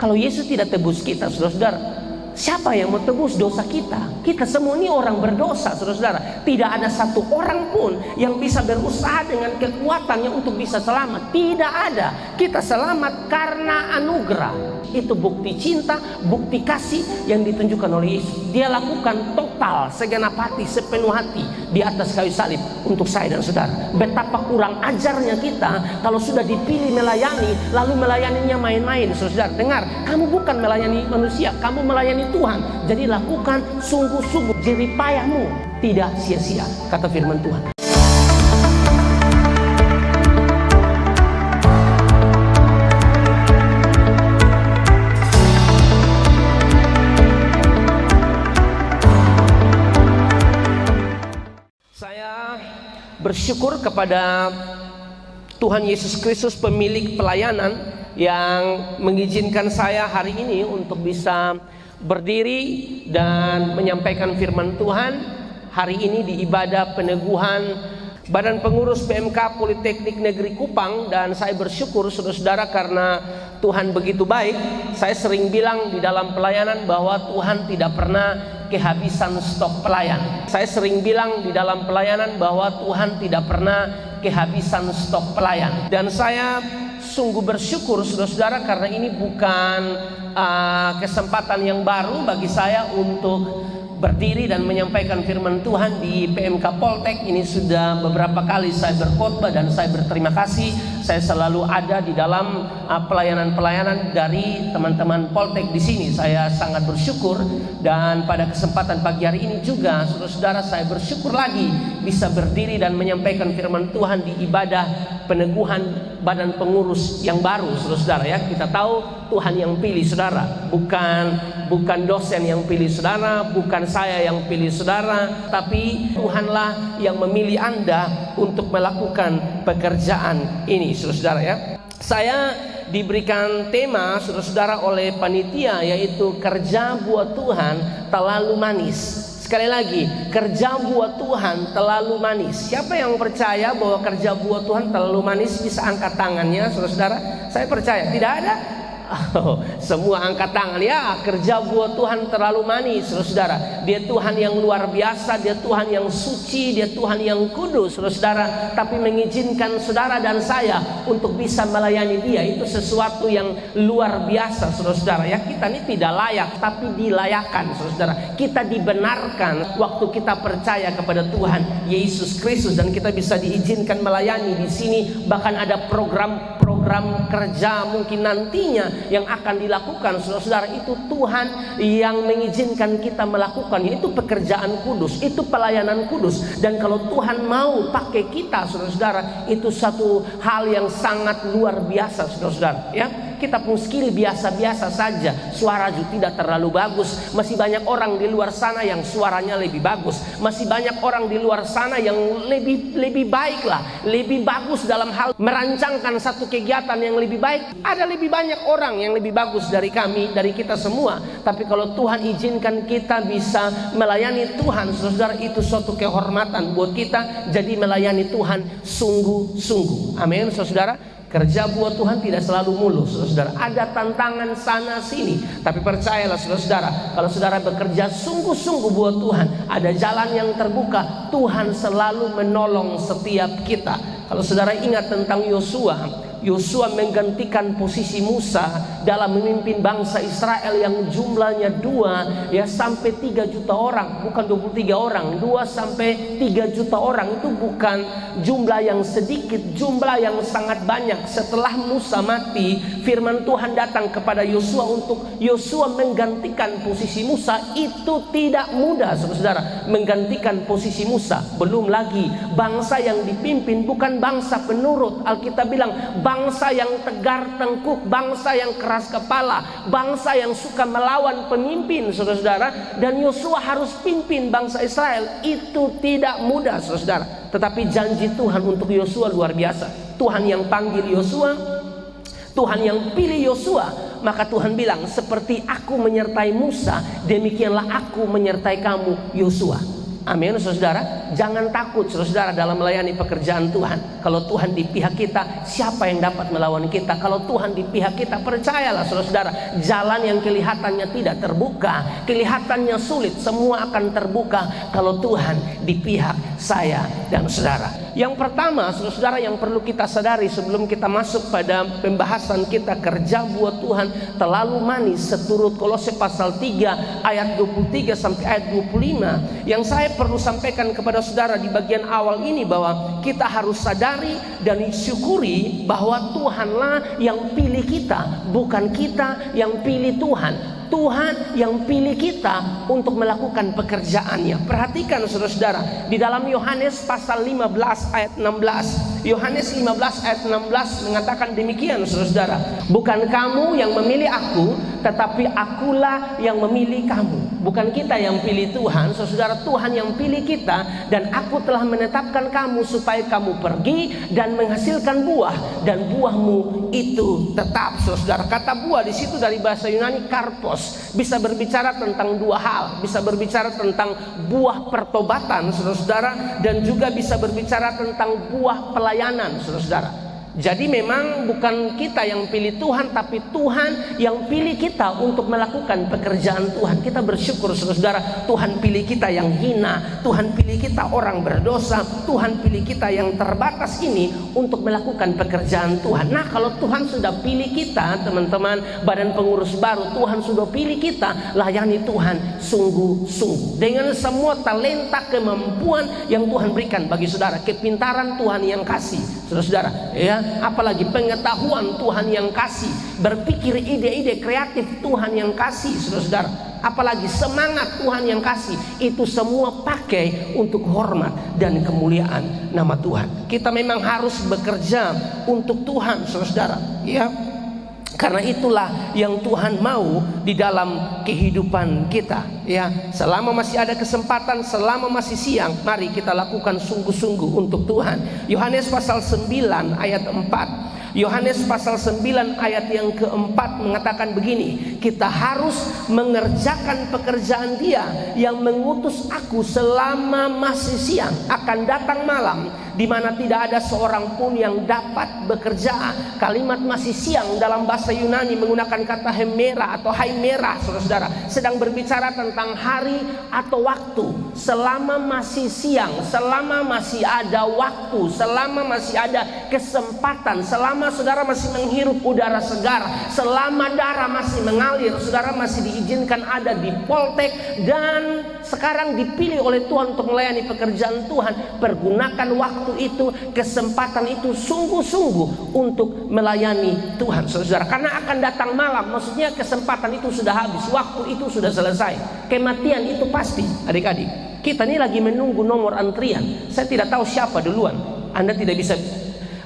Kalau Yesus tidak tebus kita, saudara-saudara, siapa yang mau tebus dosa kita? Kita semua ini orang berdosa, saudara-saudara. Tidak ada satu orang pun yang bisa berusaha dengan kekuatannya untuk bisa selamat. Tidak ada. Kita selamat karena anugerah. Itu bukti cinta, bukti kasih yang ditunjukkan oleh Yesus. Dia lakukan total, segenap hati, sepenuh hati di atas kayu salib untuk saya dan saudara. Betapa kurang ajarnya kita kalau sudah dipilih melayani, lalu melayaninya main-main. Saudara, dengar, kamu bukan melayani manusia, kamu melayani Tuhan. Jadi lakukan sungguh-sungguh, jerih payahmu tidak sia-sia, kata firman Tuhan. Saya bersyukur kepada Tuhan Yesus Kristus, pemilik pelayanan, yang mengizinkan saya hari ini untuk bisa berdiri dan menyampaikan firman Tuhan hari ini di ibadah peneguhan Badan Pengurus PMK Politeknik Negeri Kupang. Dan saya bersyukur saudara-saudara karena Tuhan begitu baik. Saya sering bilang di dalam pelayanan bahwa Tuhan tidak pernah kehabisan stok pelayan. Saya sering bilang di dalam pelayanan bahwa Tuhan tidak pernah kehabisan stok pelayan. Dan saya sungguh bersyukur saudara-saudara karena ini bukan kesempatan yang baru bagi saya untuk berdiri dan menyampaikan firman Tuhan di PMK Poltek. Ini sudah beberapa kali saya berkhotbah dan saya berterima kasih. Saya selalu ada di dalam pelayanan-pelayanan dari teman-teman Poltek di sini. Saya sangat bersyukur, dan pada kesempatan pagi hari ini juga saudara-saudara, saya bersyukur lagi bisa berdiri dan menyampaikan firman Tuhan di ibadah peneguhan Badan Pengurus yang baru, saudara-saudara ya. Kita tahu Tuhan yang pilih saudara, bukan dosen yang pilih saudara, bukan saya yang pilih saudara, tapi Tuhanlah yang memilih Anda untuk melakukan pekerjaan ini, saudara-saudara ya. Saya diberikan tema, saudara-saudara, oleh panitia, yaitu kerja buat Tuhan terlalu manis. Sekali lagi, kerja buat Tuhan terlalu manis. Siapa yang percaya bahwa kerja buat Tuhan terlalu manis bisa angkat tangannya, saudara-saudara. Saya percaya. Tidak ada? Semua angkat tangan. Ya, kerja buat Tuhan terlalu manis, saudara. Dia Tuhan yang luar biasa, dia Tuhan yang suci, dia Tuhan yang kudus, saudara. Tapi mengizinkan saudara dan saya untuk bisa melayani dia, itu sesuatu yang luar biasa, saudara. Ya, kita ini tidak layak, tapi dilayakkan, saudara. Kita dibenarkan waktu kita percaya kepada Tuhan Yesus Kristus, dan kita bisa diizinkan melayani di sini. Bahkan ada program kerja mungkin nantinya yang akan dilakukan, saudara-saudara. Itu Tuhan yang mengizinkan kita melakukan, yaitu pekerjaan kudus, itu pelayanan kudus. Dan kalau Tuhan mau pakai kita, saudara-saudara, itu satu hal yang sangat luar biasa, saudara-saudara ya. Kita pun skill biasa-biasa saja, suara juga tidak terlalu bagus. Masih banyak orang di luar sana yang suaranya lebih bagus. Masih banyak orang di luar sana yang lebih baik lah, lebih bagus dalam hal merancangkan satu kegiatan yang lebih baik. Ada lebih banyak orang yang lebih bagus dari kami, dari kita semua. Tapi kalau Tuhan izinkan kita bisa melayani Tuhan, saudara, itu suatu kehormatan buat kita. Jadi melayani Tuhan sungguh-sungguh. Amin, saudara. Kerja buat Tuhan tidak selalu mulus, saudara. Ada tantangan sana sini, tapi percayalah, saudara, kalau saudara bekerja sungguh-sungguh buat Tuhan, ada jalan yang terbuka. Tuhan selalu menolong setiap kita. Kalau saudara ingat tentang Yosua menggantikan posisi Musa dalam memimpin bangsa Israel yang jumlahnya 2 sampai 3 juta orang, bukan 23 orang, 2 sampai 3 juta orang. Itu bukan jumlah yang sedikit, jumlah yang sangat banyak. Setelah Musa mati, firman Tuhan datang kepada Yosua untuk Yosua menggantikan posisi Musa. Itu tidak mudah, saudara, menggantikan posisi Musa. Belum lagi bangsa yang dipimpin bukan bangsa penurut. Alkitab bilang bangsa yang tegar tengkuk, bangsa yang keras kepala, bangsa yang suka melawan pemimpin, saudara-saudara. Dan Yosua harus pimpin bangsa Israel. Itu tidak mudah, saudara. Tetapi janji Tuhan untuk Yosua luar biasa. Tuhan yang panggil Yosua, Tuhan yang pilih Yosua. Maka Tuhan bilang, seperti aku menyertai Musa, demikianlah aku menyertai kamu, Yosua. Amin, saudara. Jangan takut saudara dalam melayani pekerjaan Tuhan. Kalau Tuhan di pihak kita, siapa yang dapat melawan kita? Kalau Tuhan di pihak kita, percayalah saudara, jalan yang kelihatannya tidak terbuka, kelihatannya sulit, semua akan terbuka kalau Tuhan di pihak saya dan saudara. Yang pertama saudara yang perlu kita sadari sebelum kita masuk pada pembahasan kita, kerja buat Tuhan terlalu manis seturut Kolose pasal 3 ayat 23 sampai ayat 25. Yang saya perlu sampaikan kepada saudara di bagian awal ini, bahwa kita harus sadari dan syukuri bahwa Tuhanlah yang pilih kita, bukan kita yang pilih Tuhan. Tuhan yang pilih kita untuk melakukan pekerjaannya. Perhatikan saudara-saudara, di dalam Yohanes pasal 15 ayat 16. Yohanes 15 ayat 16 mengatakan demikian saudara-saudara. Bukan kamu yang memilih aku, tetapi akulah yang memilih kamu. Bukan kita yang pilih Tuhan, saudara, Tuhan yang pilih kita. Dan aku telah menetapkan kamu supaya kamu pergi dan menghasilkan buah, dan buahmu itu tetap. Saudara, kata buah di situ dari bahasa Yunani karpos, bisa berbicara tentang dua hal. Bisa berbicara tentang buah pertobatan saudara-saudara, dan juga bisa berbicara tentang buah pelayanan saudara-saudara. Jadi memang bukan kita yang pilih Tuhan, tapi Tuhan yang pilih kita untuk melakukan pekerjaan Tuhan. Kita bersyukur saudara, Tuhan pilih kita yang hina, Tuhan pilih kita orang berdosa, Tuhan pilih kita yang terbatas ini untuk melakukan pekerjaan Tuhan. Nah, kalau Tuhan sudah pilih kita, teman-teman badan pengurus baru, Tuhan sudah pilih kita, layani Tuhan sungguh-sungguh dengan semua talenta, kemampuan yang Tuhan berikan bagi saudara. Kepintaran Tuhan yang kasih saudara-saudara, ya, apalagi pengetahuan Tuhan yang kasih, berpikir ide-ide kreatif Tuhan yang kasih saudara-saudara, apalagi semangat Tuhan yang kasih. Itu semua pakai untuk hormat dan kemuliaan nama Tuhan. Kita memang harus bekerja untuk Tuhan saudara-saudara, ya. Karena itulah yang Tuhan mau di dalam kehidupan kita, ya. Selama masih ada kesempatan, selama masih siang, mari kita lakukan sungguh-sungguh untuk Tuhan. Yohanes pasal 9 ayat 4. Yohanes pasal 9 ayat yang keempat mengatakan begini, kita harus mengerjakan pekerjaan Dia yang mengutus aku selama masih siang. Akan datang malam di mana tidak ada seorang pun yang dapat bekerja. Kalimat masih siang dalam bahasa Yunani menggunakan kata hemera atau haimera saudara-saudara, sedang berbicara tentang hari atau waktu. Selama masih siang, selama masih ada waktu, selama masih ada kesempatan, selama saudara masih menghirup udara segar, selama darah masih mengalir, saudara masih diizinkan ada di Poltek, dan sekarang dipilih oleh Tuhan untuk melayani pekerjaan Tuhan. Pergunakan waktu itu, kesempatan itu sungguh-sungguh untuk melayani Tuhan saudara. Karena akan datang malam, maksudnya kesempatan itu sudah habis, waktu itu sudah selesai, kematian itu pasti. Adik-adik, kita ini lagi menunggu nomor antrian. Saya tidak tahu siapa duluan. Anda tidak bisa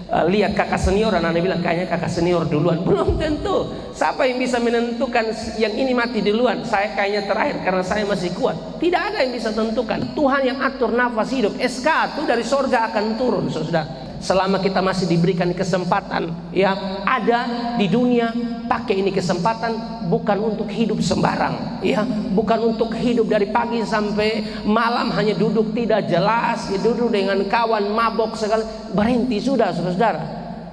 lihat kakak senior dan Anda bilang kayaknya kakak senior duluan. Belum tentu. Siapa yang bisa menentukan yang ini mati duluan? Saya kayaknya terakhir karena saya masih kuat. Tidak ada yang bisa tentukan. Tuhan yang atur nafas hidup. SK itu dari sorga akan turun saudara. Selama kita masih diberikan kesempatan, ya, ada di dunia, pakai ini kesempatan bukan untuk hidup sembarang, ya, bukan untuk hidup dari pagi sampai malam hanya duduk tidak jelas, ya, duduk dengan kawan mabok segala. Berhenti sudah saudara,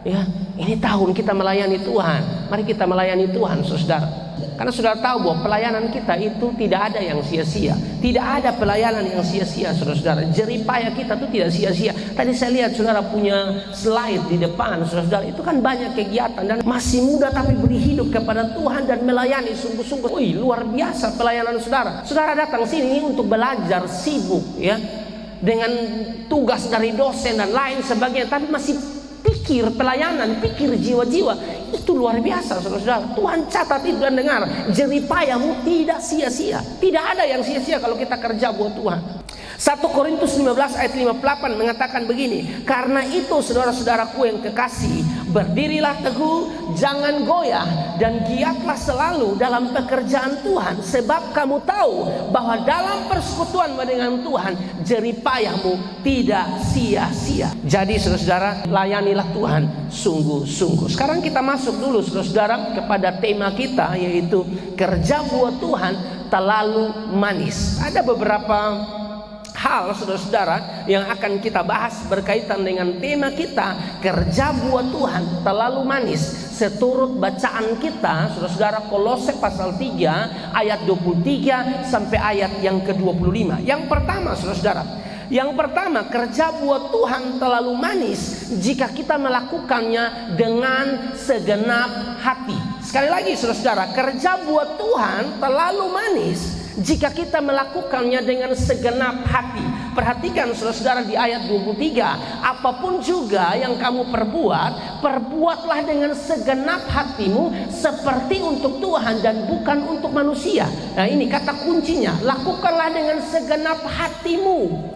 ya. Ini tahun kita melayani Tuhan. Mari kita melayani Tuhan saudara. Karena saudara tahu bahwa pelayanan kita itu tidak ada yang sia-sia. Tidak ada pelayanan yang sia-sia saudara-saudara. Jeripaya kita itu tidak sia-sia. Tadi saya lihat saudara punya slide di depan saudara-saudara. Itu kan banyak kegiatan, dan masih muda tapi beri hidup kepada Tuhan dan melayani sungguh-sungguh. Wih, luar biasa pelayanan saudara. Saudara datang sini untuk belajar, sibuk, ya, dengan tugas dari dosen dan lain sebagainya, tapi masih pikir pelayanan, pikir jiwa-jiwa. Itu luar biasa saudara-saudara. Tuhan catat itu dan dengar, jeripayamu tidak sia-sia. Tidak ada yang sia-sia kalau kita kerja buat Tuhan. 1 Korintus 15 ayat 58 mengatakan begini, karena itu saudara-saudaraku yang kekasih, berdirilah teguh, jangan goyah, dan giatlah selalu dalam pekerjaan Tuhan, sebab kamu tahu bahwa dalam persekutuan dengan Tuhan jeripayahmu tidak sia-sia. Jadi saudara-saudara, layanilah Tuhan sungguh-sungguh. Sekarang kita masuk dulu saudara-saudara kepada tema kita, yaitu kerja buat Tuhan terlalu manis. Ada beberapa hal saudara-saudara yang akan kita bahas berkaitan dengan tema kita, kerja buat Tuhan terlalu manis. Seturut bacaan kita saudara-saudara, Kolose pasal 3 ayat 23 sampai ayat yang ke-25. Yang pertama saudara-saudara, kerja buat Tuhan terlalu manis jika kita melakukannya dengan segenap hati. Sekali lagi saudara-saudara, kerja buat Tuhan terlalu manis jika kita melakukannya dengan segenap hati. Perhatikan saudara-saudara di ayat 23, apapun juga yang kamu perbuat, perbuatlah dengan segenap hatimu seperti untuk Tuhan dan bukan untuk manusia. Nah ini kata kuncinya, lakukanlah dengan segenap hatimu.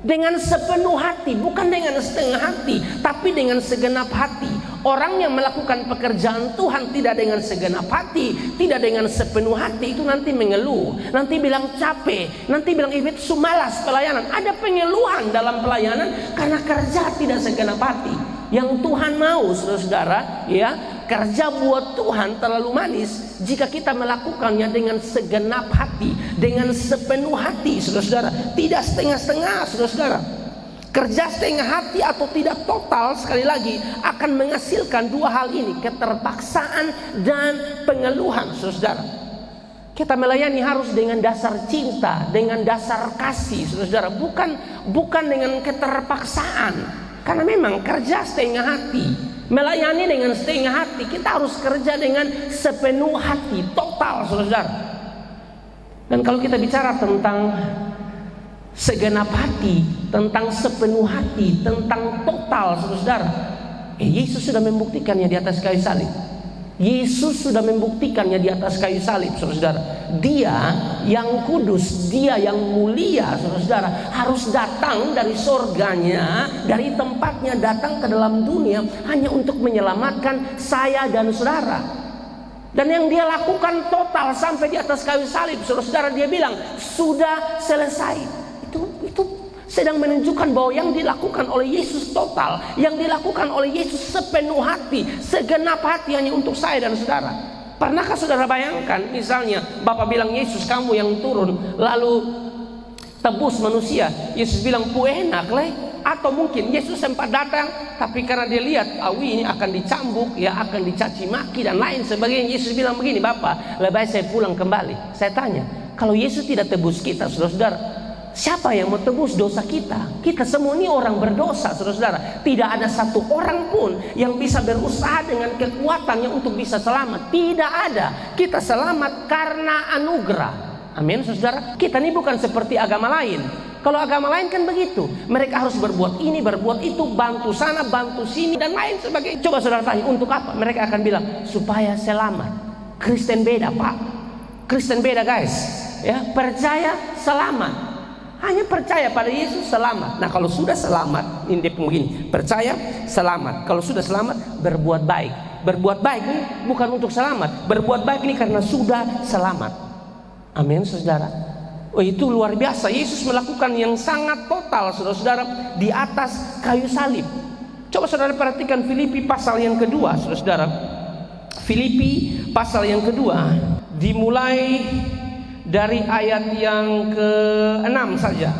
Dengan sepenuh hati, bukan dengan setengah hati, tapi dengan segenap hati. Orang yang melakukan pekerjaan Tuhan tidak dengan segenap hati, tidak dengan sepenuh hati, itu nanti mengeluh, nanti bilang capek, nanti bilang itu malas pelayanan. Ada pengeluhan dalam pelayanan karena kerja tidak segenap hati. Yang Tuhan mau saudara-saudara, ya, kerja buat Tuhan terlalu manis jika kita melakukannya dengan segenap hati, dengan sepenuh hati saudara-saudara, tidak setengah-setengah saudara-saudara. Kerja setengah hati atau tidak total, sekali lagi, akan menghasilkan dua hal ini, keterpaksaan dan pengeluhan saudara-saudara. Kita melayani harus dengan dasar cinta, dengan dasar kasih saudara-saudara, bukan dengan keterpaksaan. Karena memang kerja setengah hati, melayani dengan setengah hati, kita harus kerja dengan sepenuh hati, total saudara. Dan kalau kita bicara tentang segenap hati, tentang sepenuh hati, tentang total saudara, Yesus sudah membuktikannya di atas kayu salib. Yesus sudah membuktikannya di atas kayu salib saudara. Dia yang kudus, dia yang mulia saudara, harus datang dari surganya, dari tempatnya datang ke dalam dunia hanya untuk menyelamatkan saya dan saudara. Dan yang dia lakukan total sampai di atas kayu salib saudara, dia bilang sudah selesai. Itu sedang menunjukkan bahwa yang dilakukan oleh Yesus total, yang dilakukan oleh Yesus sepenuh hati, segenap hati hanya untuk saya dan saudara. Pernahkah saudara bayangkan misalnya Bapak bilang, Yesus kamu yang turun lalu tebus manusia, Yesus bilang ku enak leh. Atau mungkin Yesus sempat datang, tapi karena dia lihat awi ini akan dicambuk, ya akan dicaci maki dan lain sebagainya, Yesus bilang begini, Bapak lebih baik saya pulang kembali. Saya tanya, kalau Yesus tidak tebus kita saudara-saudara, siapa yang mau tebus dosa kita? Kita semua ini orang berdosa saudara-saudara. Tidak ada satu orang pun yang bisa berusaha dengan kekuatannya untuk bisa selamat. Tidak ada. Kita selamat karena anugerah. Amin saudara. Kita ini bukan seperti agama lain. Kalau agama lain kan begitu, mereka harus berbuat ini, berbuat itu, bantu sana, bantu sini dan lain sebagainya. Coba saudara tanya, untuk apa? Mereka akan bilang supaya selamat. Kristen beda Pak, Kristen beda guys, ya, percaya selamat, hanya percaya pada Yesus selamat. Nah kalau sudah selamat, ini dia begini, percaya selamat. Kalau sudah selamat, berbuat baik. Berbuat baik ini bukan untuk selamat, berbuat baik ini karena sudah selamat. Amin saudara. Oh itu luar biasa, Yesus melakukan yang sangat total saudara-saudara di atas kayu salib. Coba saudara perhatikan Filipi pasal yang kedua saudara-saudara. Filipi pasal yang kedua, dimulai dari ayat yang ke-6 saja,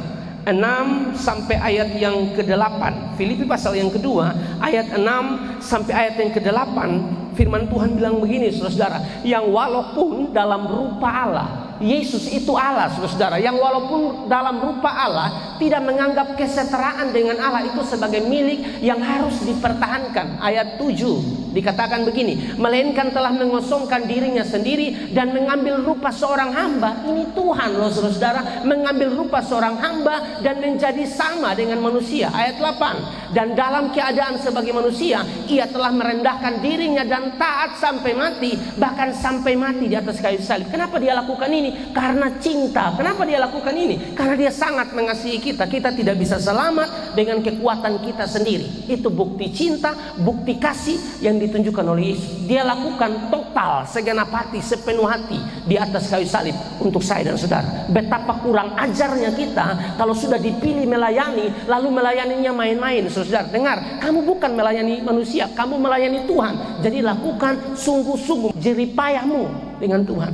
6 sampai ayat yang ke-8. Filipi pasal yang kedua ayat 6 sampai ayat yang ke-8. Firman Tuhan bilang begini saudara-saudara, yang walaupun dalam rupa Allah, Yesus itu Allah saudara, yang walaupun dalam rupa Allah tidak menganggap kesetaraan dengan Allah itu sebagai milik yang harus dipertahankan. Ayat 7 dikatakan begini, melainkan telah mengosongkan dirinya sendiri dan mengambil rupa seorang hamba. Ini Tuhan loh saudara, mengambil rupa seorang hamba dan menjadi sama dengan manusia. Ayat 8, dan dalam keadaan sebagai manusia ia telah merendahkan dirinya dan taat sampai mati, bahkan sampai mati di atas kayu salib. Kenapa dia lakukan ini? Karena cinta. Kenapa dia lakukan ini? Karena dia sangat mengasihi kita. Kita tidak bisa selamat dengan kekuatan kita sendiri. Itu bukti cinta, bukti kasih yang ditunjukkan oleh Yesus. Dia lakukan total, segenap hati, sepenuh hati di atas kayu salib untuk saya dan saudara. Betapa kurang ajarnya kita kalau sudah dipilih melayani lalu melayaninya main-main. Saudara dengar, kamu bukan melayani manusia, kamu melayani Tuhan. Jadi lakukan sungguh-sungguh jeripayahmu dengan Tuhan,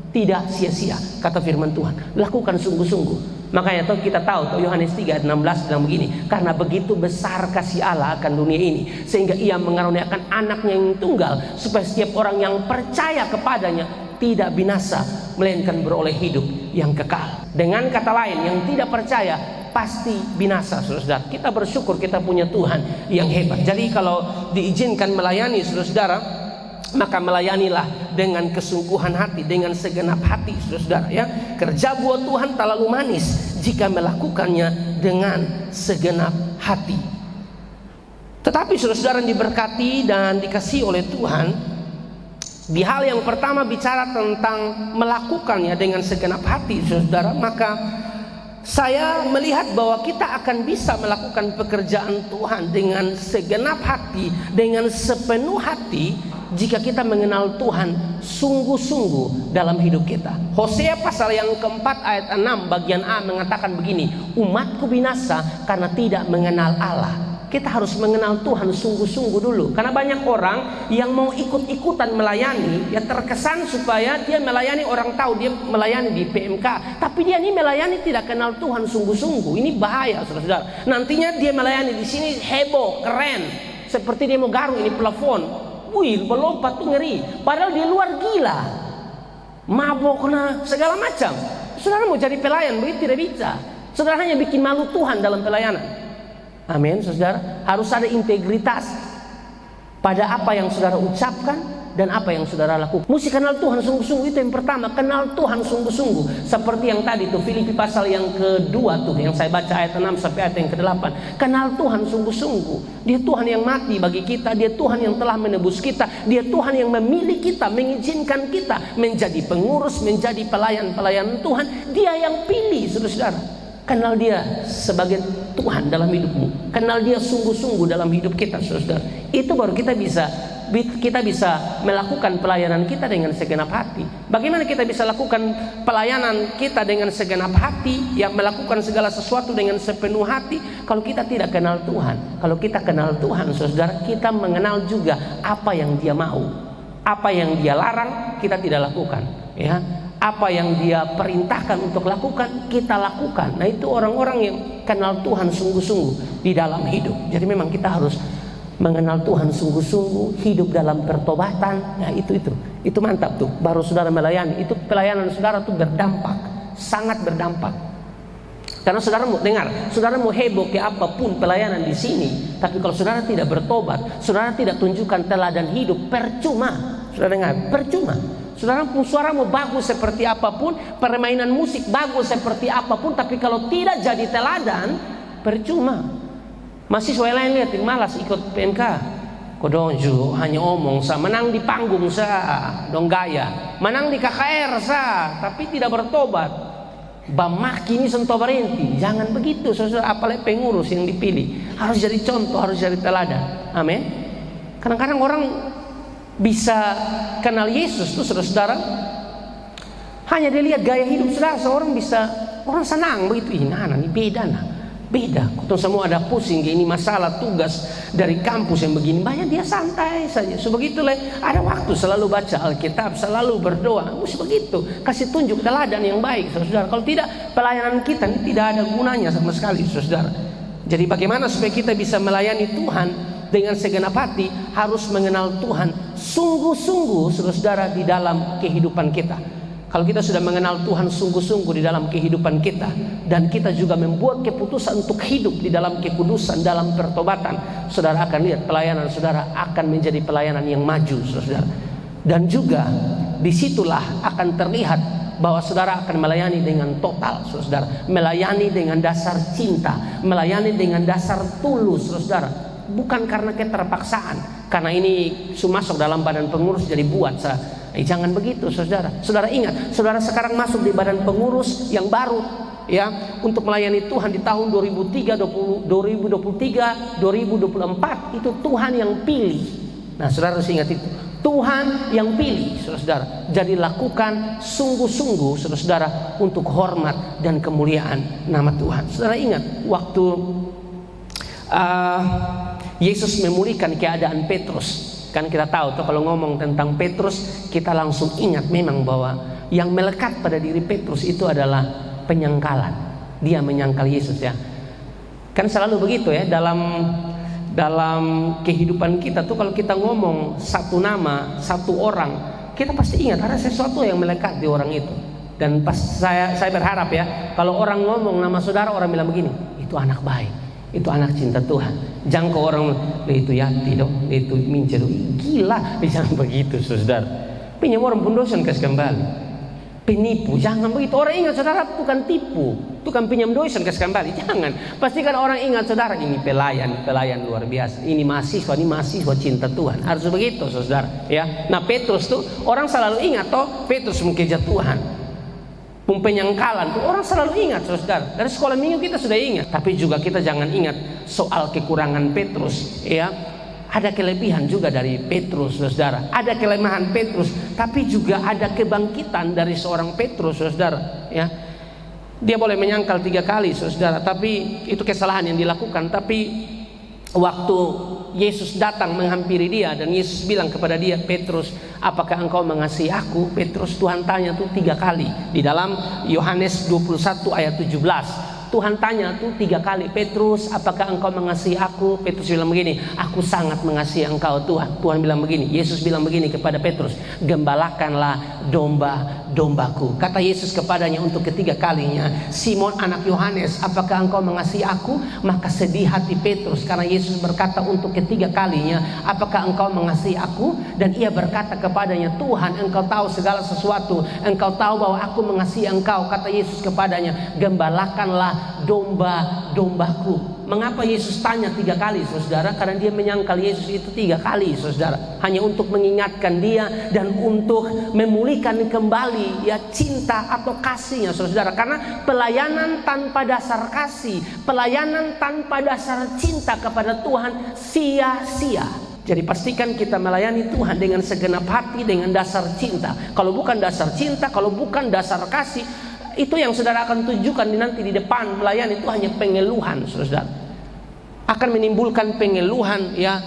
tidak sia-sia, kata firman Tuhan. Lakukan sungguh-sungguh. Makanya kita tahu Yohanes 3 ayat 16 bilang begini, karena begitu besar kasih Allah akan dunia ini, sehingga ia mengaruniakan anaknya yang tunggal, supaya setiap orang yang percaya kepadanya tidak binasa, melainkan beroleh hidup yang kekal. Dengan kata lain, yang tidak percaya pasti binasa, saudara. Kita bersyukur kita punya Tuhan yang hebat. Jadi kalau diizinkan melayani, saudara, maka melayanilah dengan kesungguhan hati, dengan segenap hati, saudara, ya. Kerja buat Tuhan terlalu manis jika melakukannya dengan segenap hati. Tetapi saudara yang diberkati dan dikasihi oleh Tuhan, di hal yang pertama bicara tentang melakukannya dengan segenap hati, saudara, maka saya melihat bahwa kita akan bisa melakukan pekerjaan Tuhan dengan segenap hati, dengan sepenuh hati, jika kita mengenal Tuhan sungguh-sungguh dalam hidup kita. Hosea pasal yang keempat ayat 6 bagian A mengatakan begini, umatku binasa karena tidak mengenal Allah. Kita harus mengenal Tuhan sungguh-sungguh dulu. Karena banyak orang yang mau ikut-ikutan melayani, ya terkesan supaya dia melayani, orang tahu dia melayani di PMK, tapi dia ini melayani tidak kenal Tuhan sungguh-sungguh. Ini bahaya, saudara. Nantinya dia melayani di sini heboh, keren, seperti dia mau garuk ini plafon. Wih, melompat tuh ngeri. Padahal di luar gila, mabok, segala macam. Saudara mau jadi pelayan, begitu tidak bisa. Saudara hanya bikin malu Tuhan dalam pelayanan. Amin, saudara. Harus ada integritas pada apa yang saudara ucapkan dan apa yang saudara lakukan. Mesti kenal Tuhan sungguh-sungguh, itu yang pertama. Kenal Tuhan sungguh-sungguh. Seperti yang tadi tuh, Filipi pasal yang kedua tuh, yang saya baca ayat 6 sampai ayat yang ke-8. Kenal Tuhan sungguh-sungguh. Dia Tuhan yang mati bagi kita. Dia Tuhan yang telah menebus kita. Dia Tuhan yang memilih kita, mengizinkan kita menjadi pengurus, menjadi pelayan-pelayan Tuhan. Dia yang pilih, saudara-saudara. Kenal dia sebagai Tuhan dalam hidupmu. Kenal dia sungguh-sungguh dalam hidup kita, saudara. Itu baru kita bisa melakukan pelayanan kita dengan segenap hati. Bagaimana kita bisa lakukan pelayanan kita dengan segenap hati, yang melakukan segala sesuatu dengan sepenuh hati, kalau kita tidak kenal Tuhan? Kalau kita kenal Tuhan, saudara, kita mengenal juga apa yang dia mau, apa yang dia larang kita tidak lakukan, ya. Apa yang dia perintahkan untuk lakukan, kita lakukan. Nah, itu orang-orang yang kenal Tuhan sungguh-sungguh di dalam hidup. Jadi memang kita harus mengenal Tuhan sungguh-sungguh, hidup dalam pertobatan. Nah, itu mantap tuh. Baru saudara melayani, itu pelayanan saudara tuh berdampak, sangat berdampak. Karena saudara mau dengar, saudara mau heboh ke apapun pelayanan di sini, tapi kalau saudara tidak bertobat, saudara tidak tunjukkan teladan hidup, percuma. Saudara dengar, percuma. Saudara pun suara mau bagus seperti apapun, permainan musik bagus seperti apapun, tapi kalau tidak jadi teladan, percuma. Mahasiswa lain lihat malas ikut PMK, kodonju hanya omong sa, menang di panggung sa, dong gaya, menang di KKR sa, tapi tidak bertobat. Bamaki ini sentuh berhenti. Jangan begitu, saudara. Apalagi pengurus yang dipilih harus jadi contoh, harus jadi teladan. Amin. Kadang-kadang orang bisa kenal Yesus tuh, saudara, hanya dilihat gaya hidup saudara. Seorang bisa, orang senang begitu, ini beda. Kau semua ada pusing, ini masalah tugas dari kampus yang begini, banyak dia santai saja. Sebegitulah, ada waktu selalu baca Alkitab, selalu berdoa. Mesti begitu, kasih tunjuk teladan yang baik, saudara. Kalau tidak, pelayanan kita ini tidak ada gunanya sama sekali, saudara. Jadi bagaimana supaya kita bisa melayani Tuhan dengan segenap hati? Harus mengenal Tuhan sungguh-sungguh, saudara, di dalam kehidupan kita. Kalau kita sudah mengenal Tuhan sungguh-sungguh di dalam kehidupan kita, dan kita juga membuat keputusan untuk hidup di dalam kekudusan, dalam pertobatan, saudara akan lihat pelayanan saudara akan menjadi pelayanan yang maju, saudara. Dan juga disitulah akan terlihat bahwa saudara akan melayani dengan total, saudara. Melayani dengan dasar cinta, melayani dengan dasar tulus, saudara. Bukan karena keterpaksaan, karena ini masuk dalam badan pengurus jadi buat saya. Jangan begitu, saudara. Saudara ingat, saudara sekarang masuk di badan pengurus yang baru, ya, untuk melayani Tuhan di tahun 2023, 2024. Itu Tuhan yang pilih. Nah, saudara harus ingat itu, Tuhan yang pilih, saudara. Jadi lakukan sungguh-sungguh, saudara, untuk hormat dan kemuliaan nama Tuhan. Saudara ingat waktu Yesus memulihkan keadaan Petrus. Kan kita tahu tuh, kalau ngomong tentang Petrus, kita langsung ingat memang bahwa yang melekat pada diri Petrus itu adalah penyangkalan. dia menyangkal Yesus ya. Kan selalu begitu ya dalam kehidupan kita tuh, kalau kita ngomong satu nama, satu orang, kita pasti ingat ada sesuatu yang melekat di orang itu. Dan pas saya berharap ya, kalau orang ngomong nama saudara, orang bilang begini, itu anak baik, itu anak cinta Tuhan. Jangan ke orang itu Yati dong, itu Mince dong, gila, jangan begitu saudara. Pinjam orang pun dosen kasih kembali. Penipu, jangan begitu. Orang ingat saudara bukan tipu, bukan pinjam dosen kasih kembali, jangan. Pastikan orang ingat saudara, ini pelayan luar biasa, ini mahasiswa cinta Tuhan. Harus begitu saudara ya. Nah Petrus tuh orang selalu ingat toh, Petrus mengejar Tuhan, penyangkalan tuh orang selalu ingat saudara. Dari sekolah minggu kita sudah ingat. Tapi juga kita jangan ingat soal kekurangan Petrus ya. Ada kelebihan juga dari Petrus saudara, ada kelemahan Petrus, tapi juga ada kebangkitan dari seorang Petrus saudara ya. Dia boleh menyangkal 3 kali saudara, tapi itu kesalahan yang dilakukan. Tapi waktu Yesus datang menghampiri dia dan Yesus bilang kepada dia, Petrus, apakah engkau mengasihi aku? Petrus, Tuhan tanya tuh 3 kali di dalam Yohanes 21 ayat 17. Tuhan tanya tuh 3 kali, Petrus, apakah engkau mengasihi aku? Petrus bilang begini, aku sangat mengasihi engkau Tuhan. Tuhan bilang begini, Yesus bilang begini kepada Petrus, gembalakanlah domba-dombaku. Kata Yesus kepadanya untuk ketiga kalinya, Simon anak Yohanes, apakah engkau mengasihi aku? Maka sedih hati Petrus karena Yesus berkata untuk ketiga kalinya, apakah engkau mengasihi aku? Dan ia berkata kepadanya, Tuhan, engkau tahu segala sesuatu, engkau tahu bahwa aku mengasihi engkau. Kata Yesus kepadanya, gembalakanlah domba-dombaku. Mengapa Yesus tanya 3 kali saudara? Karena dia menyangkal Yesus itu 3 kali saudara, hanya untuk mengingatkan dia dan untuk memulihkan kembali ya cinta atau kasihnya saudara. Karena pelayanan tanpa dasar kasih, pelayanan tanpa dasar cinta kepada Tuhan sia-sia. Jadi pastikan kita melayani Tuhan dengan segenap hati, dengan dasar cinta. Kalau bukan dasar cinta, kalau bukan dasar kasih, itu yang saudara akan tunjukkan nanti di depan. Melayani itu hanya pengeluhan saudara, akan menimbulkan pengeluhan ya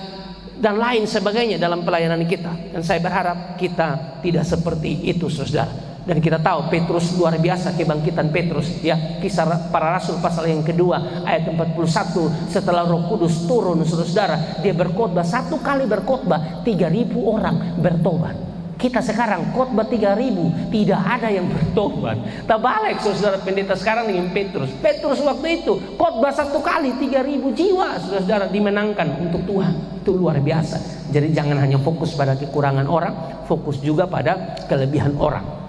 dan lain sebagainya dalam pelayanan kita. Dan saya berharap kita tidak seperti itu saudara. Dan kita tahu Petrus luar biasa, kebangkitan Petrus ya. Kisah Para Rasul pasal yang kedua ayat 41, setelah Roh Kudus turun saudara, dia berkhotbah, 1 kali berkhotbah 3.000 orang bertobat. Kita sekarang khotbah 3.000 tidak ada yang bertobat. Terbalik saudara, pendeta sekarang dengan Petrus. Petrus waktu itu khotbah 1 kali 3.000 jiwa saudara dimenangkan untuk Tuhan. Itu luar biasa. Jadi jangan hanya fokus pada kekurangan orang, fokus juga pada kelebihan orang.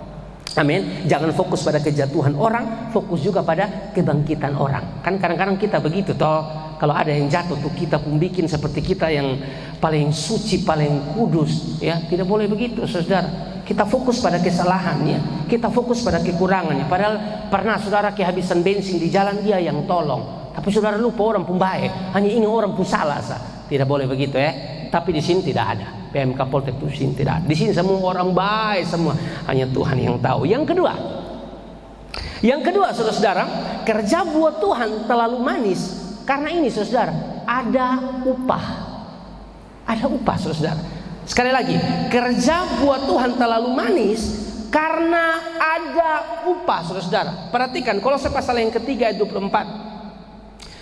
Amin. Jangan fokus pada kejatuhan orang, fokus juga pada kebangkitan orang. Kan kadang-kadang kita begitu toh. Kalau ada yang jatuh tuh kita pun bikin seperti kita yang paling suci, paling kudus ya. Tidak boleh begitu saudara. Kita fokus pada kesalahannya, kita fokus pada kekurangannya. Padahal pernah saudara kehabisan bensin di jalan, dia yang tolong. Tapi saudara lupa orang pun baik, hanya ingin orang pun salah. Tidak boleh begitu ya. Tapi di sini tidak ada. PMK Poltek di sini tidak ada. Di sini semua orang baik semua, hanya Tuhan yang tahu. Yang kedua saudara, kerja buat Tuhan terlalu manis. Karena ini saudara, ada upah. Ada upah saudara. Sekali lagi, kerja buat Tuhan terlalu manis karena ada upah saudara. Perhatikan Kolose pasal yang ketiga ayat 24.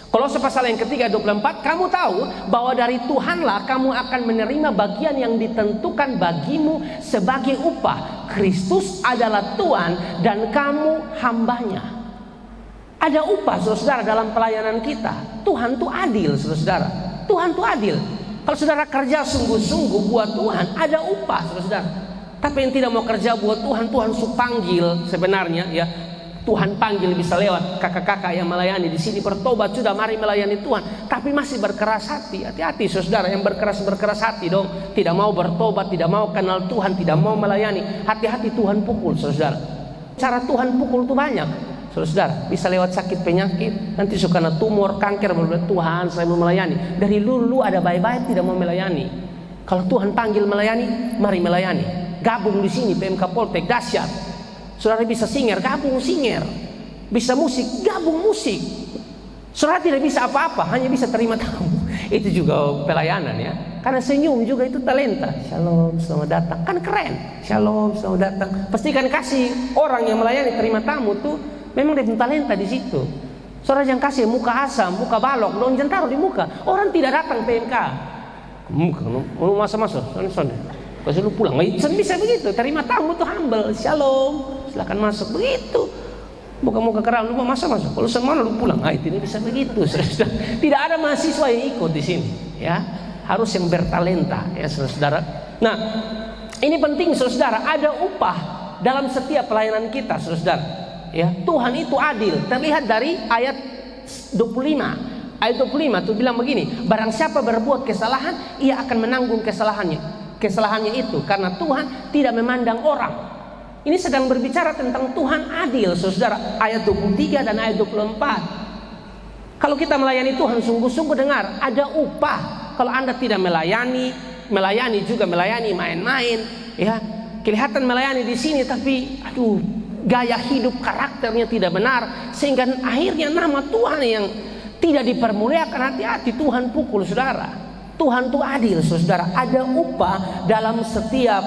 Kolose pasal yang ketiga 24, kamu tahu bahwa dari Tuhanlah kamu akan menerima bagian yang ditentukan bagimu sebagai upah. Kristus adalah Tuhan dan kamu hambanya. Ada upah saudara dalam pelayanan kita. Tuhan tuh adil saudara. Tuhan tuh adil. Kalau saudara kerja sungguh-sungguh buat Tuhan, ada upah saudara. Tapi yang tidak mau kerja buat Tuhan, Tuhan panggil sebenarnya ya. Tuhan panggil bisa lewat kakak-kakak yang melayani di sini, bertobat sudah, mari melayani Tuhan, tapi masih berkeras hati. Hati-hati saudara yang berkeras hati dong, tidak mau bertobat, tidak mau kenal Tuhan, tidak mau melayani. Hati-hati Tuhan pukul saudara. Cara Tuhan pukul itu banyak saudara, bisa lewat sakit penyakit, nanti suka kena tumor, kanker, Tuhan saya mau melayani. Dari dulu ada baik-baik tidak mau melayani. Kalau Tuhan panggil melayani, mari melayani. Gabung di sini PMK Poltek dahsyat. Saudara bisa singer, gabung singer. Bisa musik, gabung musik. Saudara tidak bisa apa-apa, hanya bisa terima tamu. Itu juga pelayanan ya. Karena senyum juga itu talenta. Shalom, selamat datang. Kan keren. Shalom, selamat datang. Pastikan kasih orang yang melayani terima tamu tuh memang dia talenta di situ. Saudara jangan kasih muka asam, muka balok, dong jangan taruh di muka. Orang tidak datang PMK. Muka, mau masa-masa, sana. Pas lu pulang, bisa begitu. Terima tamu tuh humble, shalom, silakan masuk begitu. Muka-muka keram, lu mau masa-masa. Kalau semana lu pulang, tidak bisa begitu. Tidak ada mahasiswa yang ikut di sini, ya. Harus yang bertalenta, ya saudara. Nah, ini penting saudara. Ada upah dalam setiap pelayanan kita, saudara. Ya, Tuhan itu adil. Terlihat dari ayat 25. Ayat 25 itu bilang begini, barang siapa berbuat kesalahan, ia akan menanggung kesalahannya itu, karena Tuhan tidak memandang orang. Ini sedang berbicara tentang Tuhan adil, saudara. Ayat 23 dan ayat 24. Kalau kita melayani Tuhan sungguh-sungguh, dengar, ada upah. Kalau Anda tidak melayani juga melayani main-main, ya. Kelihatan melayani di sini tapi gaya hidup karakternya tidak benar, sehingga akhirnya nama Tuhan yang tidak dipermuliakan. Hati-hati, Tuhan pukul saudara. Tuhan itu adil, saudara. Ada upah dalam setiap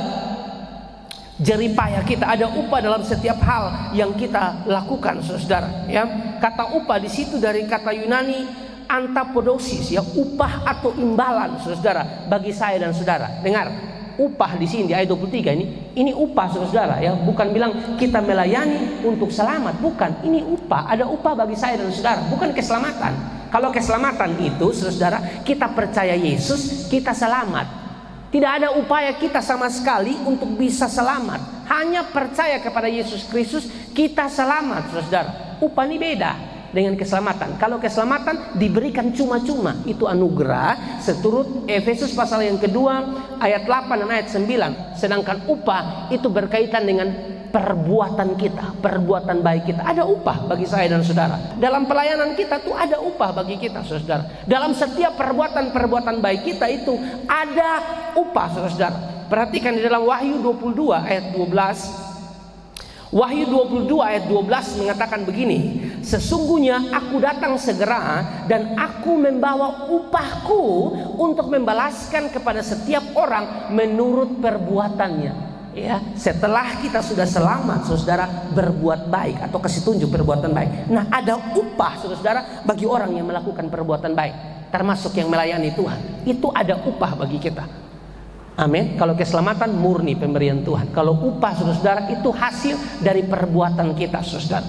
jeripaya kita, ada upah dalam setiap hal yang kita lakukan, saudara. Ya, kata upah di situ dari kata Yunani antapodosis, ya, upah atau imbalan, saudara, bagi saya dan saudara. Dengar, upah di sini di ayat 23 ini upah, saudara, ya, bukan bilang kita melayani untuk selamat, bukan. Ini upah, ada upah bagi saya dan saudara, bukan keselamatan. Kalau keselamatan itu, saudara, kita percaya Yesus, kita selamat. Tidak ada upaya kita sama sekali untuk bisa selamat. Hanya percaya kepada Yesus Kristus, kita selamat, saudara. Upah ini beda dengan keselamatan. Kalau keselamatan diberikan cuma-cuma, itu anugerah seturut Efesus pasal yang kedua ayat 8 dan ayat 9. Sedangkan upah itu berkaitan dengan perbuatan kita, perbuatan baik kita. Ada upah bagi saya dan saudara. Dalam pelayanan kita tuh ada upah bagi kita, saudara. Dalam setiap perbuatan baik kita itu ada upah, saudara. Perhatikan di dalam Wahyu 22 ayat 12. Wahyu 22 ayat 12 mengatakan begini, sesungguhnya aku datang segera dan aku membawa upahku untuk membalaskan kepada setiap orang menurut perbuatannya. Ya, setelah kita sudah selamat, saudara, berbuat baik atau kasih tunjuk perbuatan baik. Nah, ada upah, saudara, bagi orang yang melakukan perbuatan baik, termasuk yang melayani Tuhan. Itu ada upah bagi kita. Amin. Kalau keselamatan murni pemberian Tuhan. Kalau upah, saudara, itu hasil dari perbuatan kita, saudara.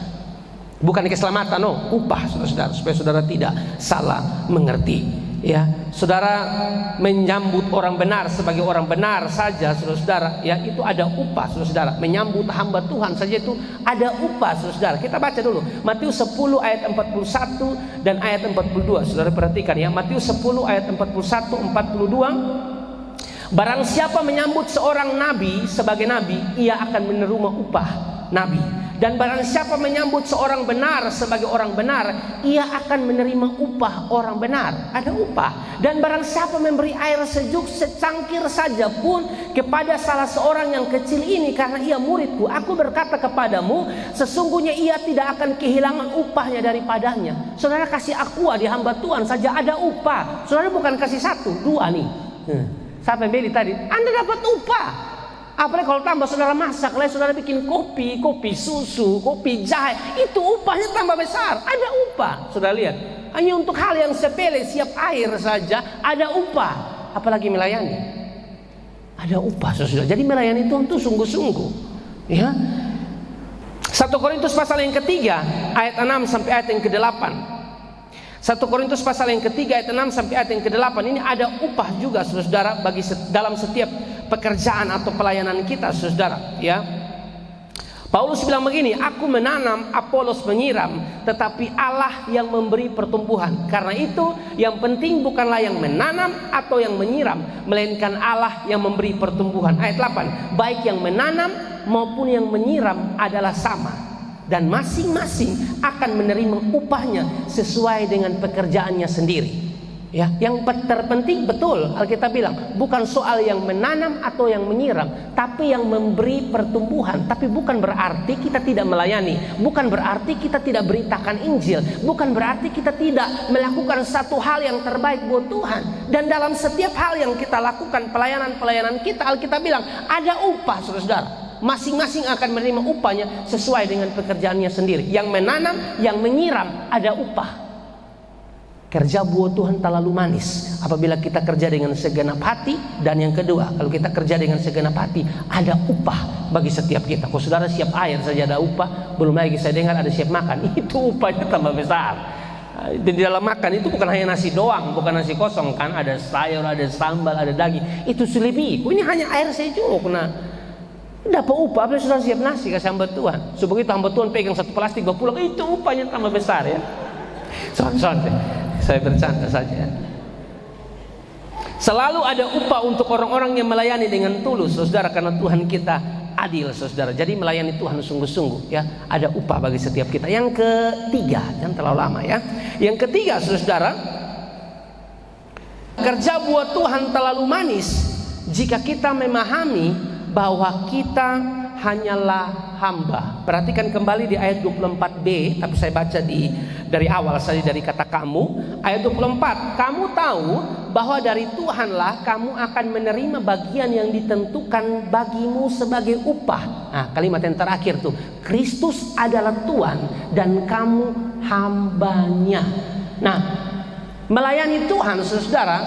Bukan keselamatan, upah, saudara, supaya saudara tidak salah mengerti. Ya, saudara menyambut orang benar sebagai orang benar saja, saudara, ya, itu ada upah, saudara. Menyambut hamba Tuhan saja itu ada upah, saudara. Kita baca dulu Matius 10 ayat 41 dan ayat 42. Saudara perhatikan, ya, Matius 10 ayat 41 42. Barang siapa menyambut seorang nabi sebagai nabi, ia akan menerima upah nabi. Dan barang siapa menyambut seorang benar sebagai orang benar, ia akan menerima upah orang benar. Ada upah. Dan barang siapa memberi air sejuk secangkir saja pun kepada salah seorang yang kecil ini karena ia muridku, aku berkata kepadamu, sesungguhnya ia tidak akan kehilangan upahnya daripadanya. Saudara kasih aqua di hamba Tuhan saja ada upah. Saudara bukan kasih 1, 2 nih. Siapa yang beli tadi? Anda dapat upah. Apalagi kalau tambah saudara masak, lalu saudara bikin kopi susu, kopi jahe, itu upahnya tambah besar. Ada upah. Saudara lihat, hanya untuk hal yang sepele, siap air saja ada upah. Apalagi melayani, ada upah, saudara. Jadi melayani Tuhan itu sungguh-sungguh. Ya. 1 Korintus pasal yang ketiga ayat 6 sampai ayat yang ke-8. 1 Korintus pasal yang ketiga ayat 6 sampai ayat yang ke-8 ini ada upah juga, saudara, bagi dalam setiap pekerjaan atau pelayanan kita, saudara, ya. Paulus bilang begini, aku menanam, Apolos menyiram, tetapi Allah yang memberi pertumbuhan. Karena itu yang penting bukanlah yang menanam atau yang menyiram, melainkan Allah yang memberi pertumbuhan. Ayat 8, baik yang menanam maupun yang menyiram adalah sama, dan masing-masing akan menerima upahnya sesuai dengan pekerjaannya sendiri. Ya, yang terpenting betul Alkitab bilang bukan soal yang menanam atau yang menyiram, tapi yang memberi pertumbuhan. Tapi bukan berarti kita tidak melayani, bukan berarti kita tidak beritakan Injil, bukan berarti kita tidak melakukan satu hal yang terbaik buat Tuhan. Dan dalam setiap hal yang kita lakukan, pelayanan kita, Alkitab bilang ada upah, saudara. Masing-masing akan menerima upahnya sesuai dengan pekerjaannya sendiri. Yang menanam, yang menyiram, ada upah. Kerja buat Tuhan terlalu manis apabila kita kerja dengan segenap hati. Dan yang kedua, kalau kita kerja dengan segenap hati, ada upah bagi setiap kita. Kalau saudara siap air saja ada upah, belum lagi saya dengar ada siap makan, itu upahnya tambah besar. Di dalam makan itu bukan hanya nasi doang, bukan nasi kosong kan, ada sayur, ada sambal, ada daging, itu selebih. Ini hanya air sejuk. Nah, dapat upah, apalagi saudara siap nasi kasih hamba Tuhan. Begitu hamba Tuhan pegang satu plastik bawa pulang, itu upahnya tambah besar ya. Saya bercanda saja. Selalu ada upah untuk orang-orang yang melayani dengan tulus, saudara, karena Tuhan kita adil, saudara. Jadi melayani Tuhan sungguh-sungguh ya, ada upah bagi setiap kita. Yang ketiga, jangan terlalu lama ya. Yang ketiga, saudara, kerja buat Tuhan terlalu manis jika kita memahami bahwa kita hanyalah hamba. Perhatikan kembali di ayat 24b, tapi saya baca dari awal saja, dari kata kamu. Ayat 24, kamu tahu bahwa dari Tuhanlah kamu akan menerima bagian yang ditentukan bagimu sebagai upah. Nah, kalimat yang terakhir tuh, Kristus adalah Tuhan dan kamu hambanya. Nah, melayani Tuhan, saudara,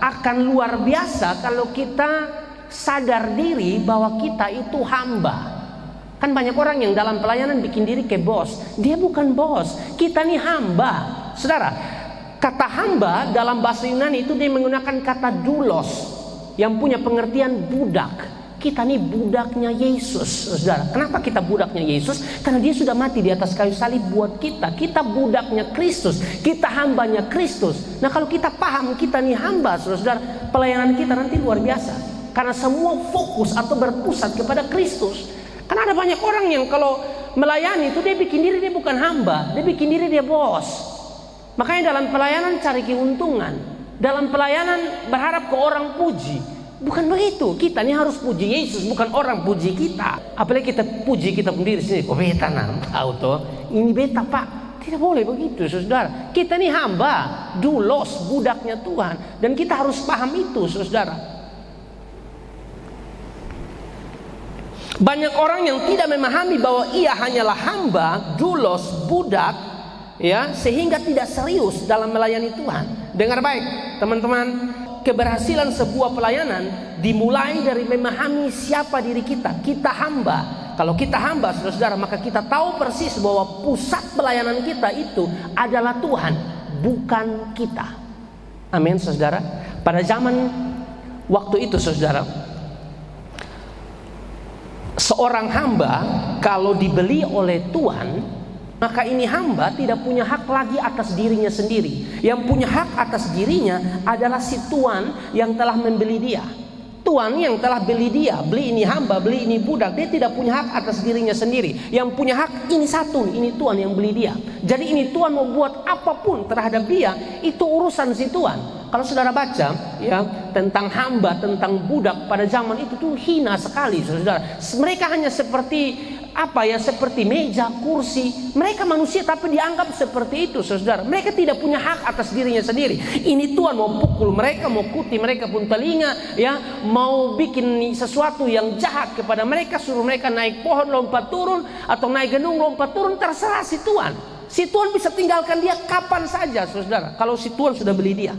akan luar biasa kalau kita sadar diri bahwa kita itu hamba. Kan banyak orang yang dalam pelayanan bikin diri kayak bos. Dia bukan bos, kita nih hamba. Saudara, kata hamba dalam bahasa Yunani itu dia menggunakan kata doulos, yang punya pengertian budak. Kita nih budaknya Yesus, saudara. Kenapa kita budaknya Yesus? Karena dia sudah mati di atas kayu salib buat kita. Kita budaknya Kristus, kita hambanya Kristus. Nah, kalau kita paham kita nih hamba, saudara, pelayanan kita nanti luar biasa. Karena semua fokus atau berpusat kepada Kristus. Karena ada banyak orang yang kalau melayani itu dia bikin diri dia bukan hamba, dia bikin diri dia bos. Makanya dalam pelayanan cari keuntungan, dalam pelayanan berharap ke orang puji. Bukan begitu. Kita ini harus puji Yesus, bukan orang puji kita. Apalagi kita puji kita sendiri sendiri. Oh beta tahu toh, ini beta pak. Tidak boleh begitu, saudara. Kita ini hamba, doulos, budaknya Tuhan, dan kita harus paham itu, saudara. Banyak orang yang tidak memahami bahwa ia hanyalah hamba, doulos, budak, ya, sehingga tidak serius dalam melayani Tuhan. Dengar baik, teman-teman, keberhasilan sebuah pelayanan dimulai dari memahami siapa diri kita. Kita hamba. Kalau kita hamba, saudara, maka kita tahu persis bahwa pusat pelayanan kita itu adalah Tuhan, bukan kita. Amin, saudara. Pada zaman waktu itu, saudara, seorang hamba kalau dibeli oleh Tuhan, maka ini hamba tidak punya hak lagi atas dirinya sendiri. Yang punya hak atas dirinya adalah si Tuan yang telah membeli dia. Tuan yang telah beli dia, beli ini hamba, beli ini budak, dia tidak punya hak atas dirinya sendiri. Yang punya hak ini satu, ini Tuan yang beli dia. Jadi ini Tuan mau buat apapun terhadap dia, itu urusan si Tuan. Kalau saudara baca ya tentang hamba, tentang budak pada zaman itu tuh hina sekali, saudara. Mereka hanya seperti apa ya, seperti meja, kursi. Mereka manusia tapi dianggap seperti itu, saudara. Mereka tidak punya hak atas dirinya sendiri. Ini Tuhan mau pukul mereka, mau kuti mereka pun telinga, ya, mau bikin sesuatu yang jahat kepada mereka, suruh mereka naik pohon lompat turun atau naik gedung lompat turun, terserah si Tuhan. Si Tuhan bisa tinggalkan dia kapan saja, saudara. Kalau si Tuhan sudah beli dia.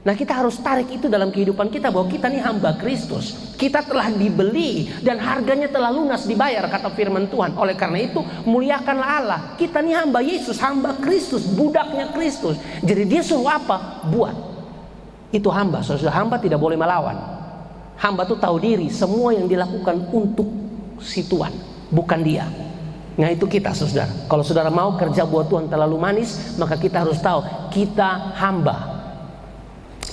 Nah, kita harus tarik itu dalam kehidupan kita bahwa kita ini hamba Kristus. Kita telah dibeli dan harganya telah lunas dibayar, kata firman Tuhan. Oleh karena itu, muliakanlah Allah. Kita ini hamba Yesus, hamba Kristus, budaknya Kristus. Jadi dia suruh apa? Buat. Itu hamba. Saudara, hamba tidak boleh melawan. Hamba tuh tahu diri, semua yang dilakukan untuk si Tuhan, bukan dia. Nah, itu kita, saudara. Kalau saudara mau kerja buat Tuhan terlalu manis, maka kita harus tahu kita hamba.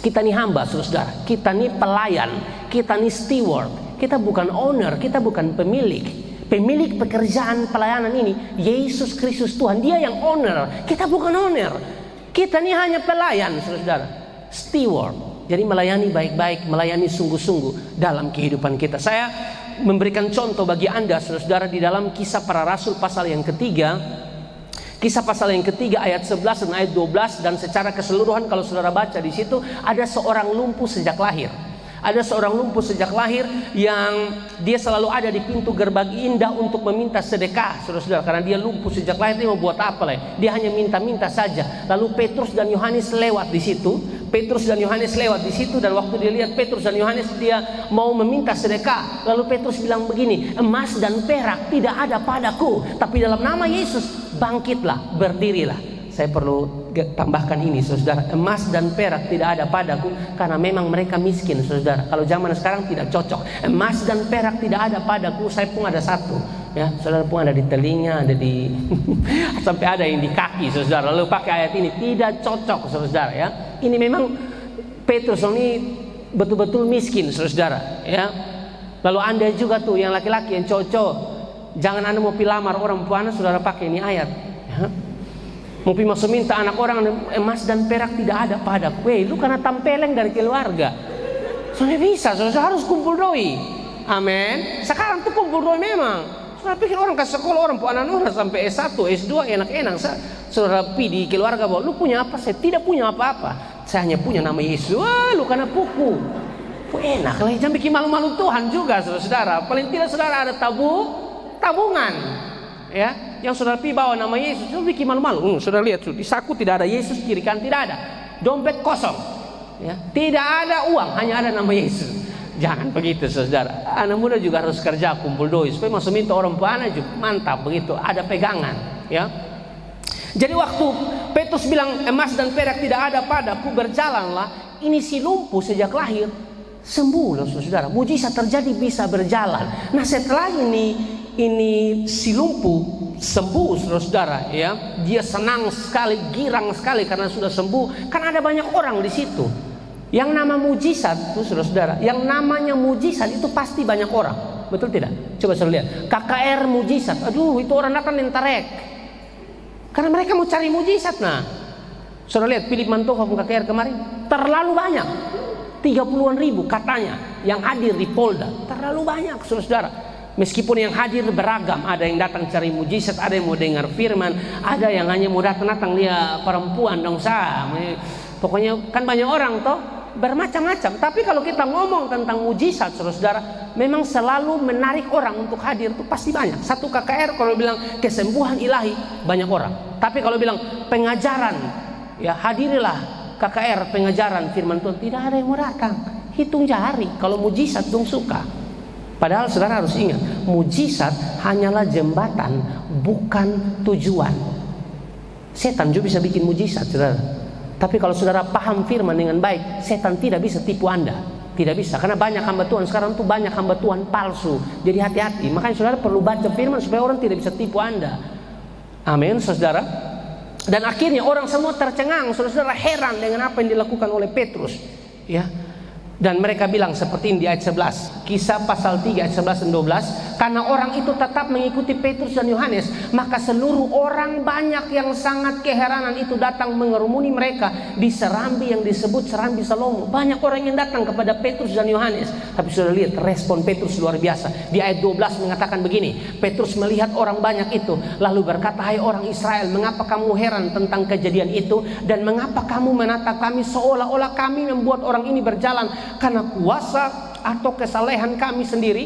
Kita nih hamba, saudara. Kita nih pelayan. Kita nih steward. Kita bukan owner. Kita bukan pemilik. Pemilik pekerjaan pelayanan ini Yesus Kristus Tuhan. Dia yang owner. Kita bukan owner. Kita nih hanya pelayan, saudara. Steward. Jadi melayani baik-baik, melayani sungguh-sungguh dalam kehidupan kita. Saya memberikan contoh bagi Anda, saudara, di dalam Kisah Para Rasul pasal yang ketiga. Kisah pasal yang ketiga ayat 11 dan ayat 12, dan secara keseluruhan kalau saudara baca di situ ada seorang lumpuh sejak lahir. Ada seorang lumpuh sejak lahir yang dia selalu ada di pintu gerbang indah untuk meminta sedekah, saudara-saudara. Karena dia lumpuh sejak lahir, dia mau buat apa lah? Dia hanya minta-minta saja. Lalu Petrus dan Yohanes lewat di situ. Dan waktu dia lihat Petrus dan Yohanes, dia mau meminta sedekah. Lalu Petrus bilang begini, emas dan perak tidak ada padaku, tapi dalam nama Yesus bangkitlah, berdirilah. Saya perlu tambahkan ini, saudara. Emas dan perak tidak ada padaku, karena memang mereka miskin, saudara. Kalau zaman sekarang tidak cocok. Emas dan perak tidak ada padaku, saya pun ada satu. Ya, saudara pun ada di telinga, ada di sampai ada yang di kaki, saudara. Lalu pakai ayat ini, tidak cocok, saudara. Ya, ini memang Petrus ini betul-betul miskin, saudara. Ya, lalu anda juga tuh yang laki-laki yang cocok, jangan anda mau lamar orang puana, saudara pakai ini ayat. Ya. Mau masuk minta anak orang, emas dan perak tidak ada padaku. Lu karena tampeleng dari keluarga. Soalnya bisa, saudara harus kumpul doi. Amin. Sekarang tuh kumpul doi memang. Saudara pikir orang ke sekolah, orang anak-anak sampai S1, S2 enak-enak. Saudara pi di keluarga bahwa lu punya apa? Saya tidak punya apa-apa. Saya hanya punya nama Yesus. Wah, lu karena puku. Enak lah, jangan bikin malu-malu Tuhan juga, saudara. Paling tidak saudara ada tabungan. Ya, yang saudara pi bawa nama Yesus, saudara bikin malu-malu. Saudara lihat tuh, di saku tidak ada Yesus, kiri kan tidak ada, dompet kosong, ya, tidak ada uang, hanya ada nama Yesus. Jangan begitu, saudara. Anak muda juga harus kerja kumpul doi supaya masuk minta orang puana juga mantap begitu, ada pegangan. Ya, jadi waktu Petrus bilang emas dan perak tidak ada padaku, berjalanlah. Ini si lumpuh sejak lahir sembuh loh, saudara. Mujizat terjadi, bisa berjalan. Nah setelah ini si lumpuh sembuh, saudara, ya, dia senang sekali, girang sekali karena sudah sembuh. Kan ada banyak orang di situ. Yang nama mujizat tuh, saudara, yang namanya mujizat itu pasti banyak orang, betul tidak? Coba saudara lihat KKR mujizat. Aduh, itu orang datang nentarek karena mereka mau cari mujizat. Nah, saudara lihat Philip Mantoha KKR kemarin terlalu banyak, 30-an ribu katanya yang hadir di Polda, terlalu banyak, saudara. Meskipun yang hadir beragam, ada yang datang cari mujizat, ada yang mau dengar firman, ada yang hanya mau datang dia perempuan dong sah. Pokoknya kan banyak orang toh, bermacam-macam. Tapi kalau kita ngomong tentang mujizat, saudara, memang selalu menarik orang untuk hadir, itu pasti banyak. Satu KKR kalau bilang kesembuhan ilahi, banyak orang. Tapi kalau bilang pengajaran, ya hadirilah KKR pengajaran firman Tuhan, tidak ada yang mau datang. Hitung jari. Kalau mujizat dong suka. Padahal saudara harus ingat, mujizat hanyalah jembatan, bukan tujuan. Setan juga bisa bikin mujizat, saudara. Tapi kalau saudara paham firman dengan baik, setan tidak bisa tipu anda. Tidak bisa, karena banyak hamba Tuhan sekarang tuh, banyak hamba Tuhan palsu. Jadi hati-hati. Makanya saudara perlu baca firman supaya orang tidak bisa tipu anda. Amin, saudara. Dan akhirnya orang semua tercengang, saudara, heran dengan apa yang dilakukan oleh Petrus. Ya. Dan mereka bilang seperti ini di ayat 11, Kisah pasal 3 ayat 11 dan 12. Karena orang itu tetap mengikuti Petrus dan Yohanes, maka seluruh orang banyak yang sangat keheranan itu datang mengerumuni mereka di serambi yang disebut serambi Salomo. Banyak orang yang datang kepada Petrus dan Yohanes. Tapi sudah lihat respon Petrus luar biasa. Di ayat 12 mengatakan begini, Petrus melihat orang banyak itu, lalu berkata, hai orang Israel, mengapa kamu heran tentang kejadian itu? Dan mengapa kamu menatap kami seolah-olah kami membuat orang ini berjalan karena kuasa atau kesalehan kami sendiri?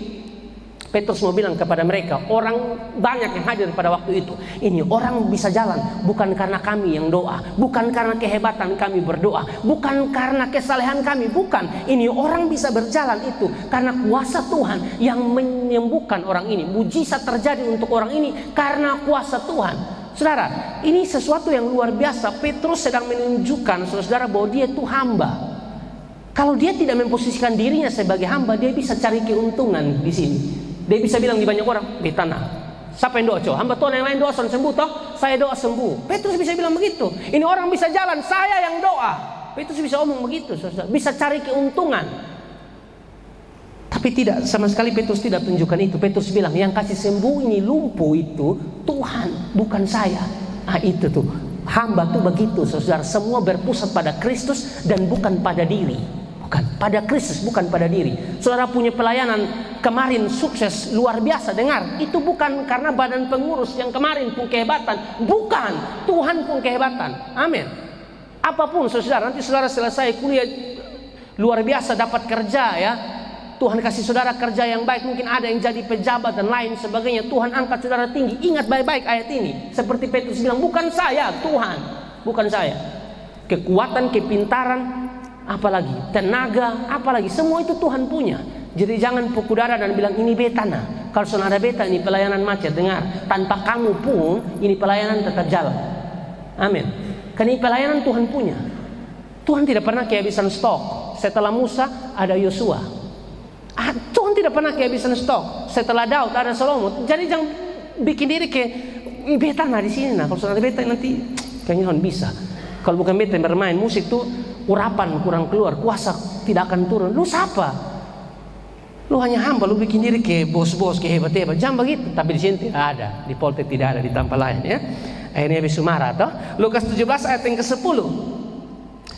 Petrus mau bilang kepada mereka, orang banyak yang hadir pada waktu itu, ini orang bisa jalan bukan karena kami yang doa, bukan karena kehebatan kami berdoa, bukan karena kesalehan kami, bukan. Ini orang bisa berjalan itu karena kuasa Tuhan yang menyembuhkan orang ini. Mujizat terjadi untuk orang ini karena kuasa Tuhan. Saudara, ini sesuatu yang luar biasa. Petrus sedang menunjukkan, saudara, bahwa dia itu hamba. Kalau dia tidak memposisikan dirinya sebagai hamba, dia bisa cari keuntungan di sini. Dia bisa bilang di banyak orang, di tanah, siapa yang doa coba? Hamba Tuhan yang lain doa sembuh toh? Saya doa sembuh. Petrus bisa bilang begitu. Ini orang bisa jalan, saya yang doa. Petrus bisa omong begitu, saudara. Bisa cari keuntungan. Tapi tidak, sama sekali Petrus tidak tunjukkan itu. Petrus bilang, yang kasih sembuh ini lumpuh itu Tuhan, bukan saya. Ah itu tuh, hamba tuh begitu, saudara. Semua berpusat pada Kristus dan bukan pada diri. Bukan pada Kristus, bukan pada diri. Saudara punya pelayanan kemarin sukses luar biasa, dengar, itu bukan karena badan pengurus yang kemarin pun kehebatan, bukan, Tuhan pun kehebatan. Amin. Apapun saudara, nanti saudara selesai kuliah luar biasa dapat kerja ya. Tuhan kasih saudara kerja yang baik, mungkin ada yang jadi pejabat dan lain sebagainya. Tuhan angkat saudara tinggi. Ingat baik-baik ayat ini. Seperti Petrus bilang, bukan saya, Tuhan, bukan saya. Kekuatan, kepintaran, apalagi tenaga, apalagi semua itu Tuhan punya. Jadi jangan pukul dada dan bilang ini beta nah. Kalau saudara beta ini pelayanan macet, dengar, tanpa kamu pun ini pelayanan tetap jalan. Amin. Karena ini pelayanan Tuhan punya. Tuhan tidak pernah kehabisan stok. Setelah Musa ada Yosua. Tuhan tidak pernah kehabisan stok. Setelah Daud ada Salomo. Jadi jangan bikin diri kayak beta nah di sini nah. Kalau saudara beta nanti kayaknya Tuhan bisa. Kalau bukan beta yang bermain musik tuh urapan kurang keluar, kuasa tidak akan turun. Lu siapa? Lu hanya hamba, lu bikin diri kayak bos-bos, kayak hebat-hebat. Jangan begitu. Tapi di sini tidak ada, di Poltek tidak ada, di tempat lain ya. Akhirnya habis marah toh. Lukas 17 ayat yang ke-10.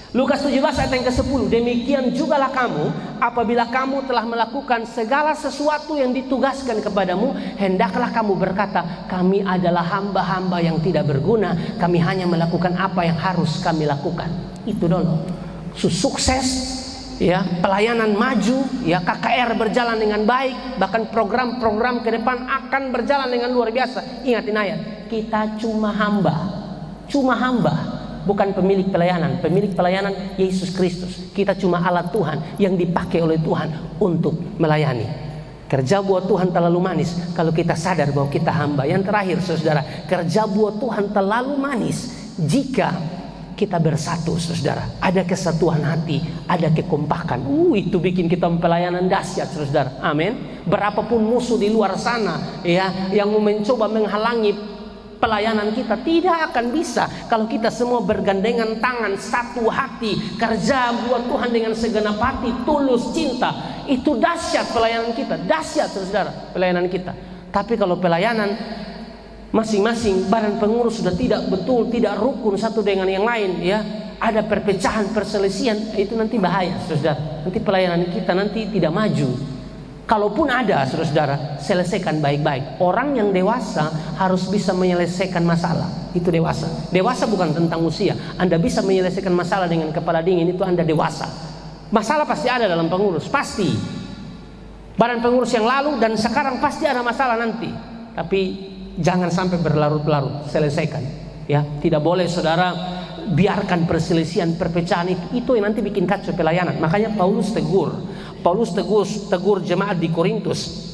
Lukas 17 ayat yang ke-10. Demikian jugalah kamu, apabila kamu telah melakukan segala sesuatu yang ditugaskan kepadamu, hendaklah kamu berkata, kami adalah hamba-hamba yang tidak berguna, kami hanya melakukan apa yang harus kami lakukan. Itu dulu. Sukses ya, pelayanan maju ya, KKR berjalan dengan baik, bahkan program-program ke depan akan berjalan dengan luar biasa. Ingatin ayat, kita cuma hamba, bukan pemilik pelayanan. Pemilik pelayanan Yesus Kristus. Kita cuma alat Tuhan yang dipakai oleh Tuhan untuk melayani. Kerja buat Tuhan terlalu manis kalau kita sadar bahwa kita hamba. Yang terakhir saudara, kerja buat Tuhan terlalu manis jika kita bersatu saudara. Ada kesatuan hati, ada kekompakan. Itu bikin kita pelayanan dahsyat saudara. Amin. Berapapun musuh di luar sana ya yang mencoba menghalangi pelayanan kita, tidak akan bisa kalau kita semua bergandengan tangan, satu hati, kerja buat Tuhan dengan segenap hati, tulus cinta. Itu dahsyat pelayanan kita, dahsyat saudara pelayanan kita. Tapi kalau pelayanan masing-masing badan pengurus sudah tidak betul, tidak rukun satu dengan yang lain ya, ada perpecahan, perselisihan, itu nanti bahaya saudara. Nanti pelayanan kita nanti tidak maju. Kalaupun ada saudara, selesaikan baik-baik. Orang yang dewasa harus bisa menyelesaikan masalah. Itu dewasa. Dewasa bukan tentang usia. Anda bisa menyelesaikan masalah dengan kepala dingin, itu Anda dewasa. Masalah pasti ada dalam pengurus, pasti. Badan pengurus yang lalu dan sekarang pasti ada masalah nanti. Tapi jangan sampai berlarut-larut, selesaikan. Ya, tidak boleh saudara biarkan perselisihan, perpecahan itu yang nanti bikin kacau pelayanan. Makanya Paulus tegur jemaat di Korintus.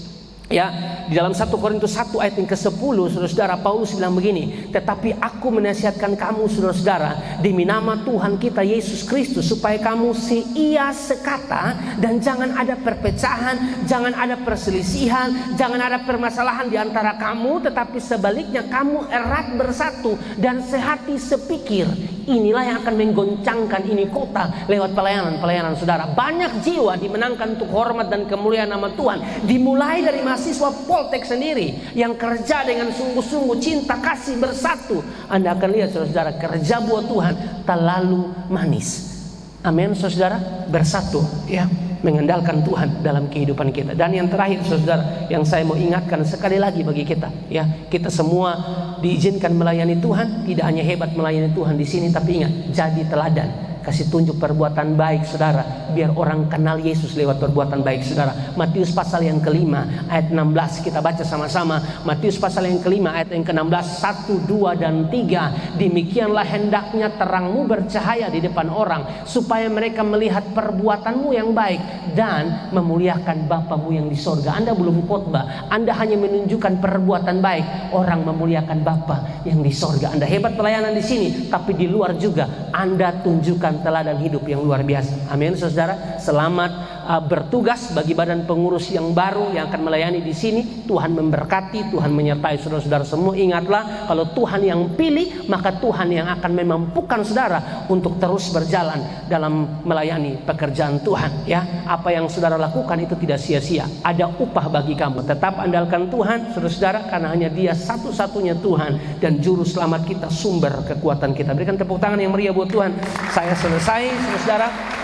Ya, di dalam 1 Korintus 1 ayat yang ke-10 saudara, Paulus bilang begini, tetapi aku menasihatkan kamu saudara-saudara demi nama Tuhan kita Yesus Kristus, supaya kamu seia sekata dan jangan ada perpecahan, jangan ada perselisihan, jangan ada permasalahan di antara kamu, tetapi sebaliknya kamu erat bersatu dan sehati sepikir. Inilah yang akan menggoncangkan ini kota lewat pelayanan saudara. Banyak jiwa dimenangkan untuk hormat dan kemuliaan nama Tuhan, dimulai dari mahasiswa Poltek sendiri yang kerja dengan sungguh-sungguh, cinta, kasih, bersatu. Anda akan lihat saudara, kerja buat Tuhan terlalu manis. Amin saudara, bersatu ya, mengandalkan Tuhan dalam kehidupan kita. Dan yang terakhir saudara, yang saya mau ingatkan sekali lagi bagi kita ya, kita semua diizinkan melayani Tuhan. Tidak hanya hebat melayani Tuhan di sini, tapi ingat, jadi teladan. Kasih tunjuk perbuatan baik saudara, biar orang kenal Yesus lewat perbuatan baik saudara. Matius pasal yang ke-5 ayat 16 kita baca sama-sama. Matius pasal yang ke-5 ayat yang ke-16, 1, 2 dan 3. Demikianlah hendaknya terangmu bercahaya di depan orang, supaya mereka melihat perbuatanmu yang baik dan memuliakan Bapamu yang di sorga. Anda belum khotbah, Anda hanya menunjukkan perbuatan baik, orang memuliakan Bapa yang di sorga. Anda hebat pelayanan di sini, tapi di luar juga Anda tunjukkan teladan hidup yang luar biasa. Amin saudara. Selamat bertugas bagi badan pengurus yang baru yang akan melayani di sini. Tuhan memberkati, Tuhan menyertai saudara-saudara semua. Ingatlah, kalau Tuhan yang pilih, maka Tuhan yang akan memampukan saudara untuk terus berjalan dalam melayani pekerjaan Tuhan ya. Apa yang saudara lakukan itu tidak sia-sia, ada upah bagi kamu. Tetap andalkan Tuhan saudara-saudara, karena hanya Dia satu-satunya Tuhan dan juru selamat kita, sumber kekuatan kita. Berikan tepuk tangan yang meriah buat Tuhan. Saya selesai saudara.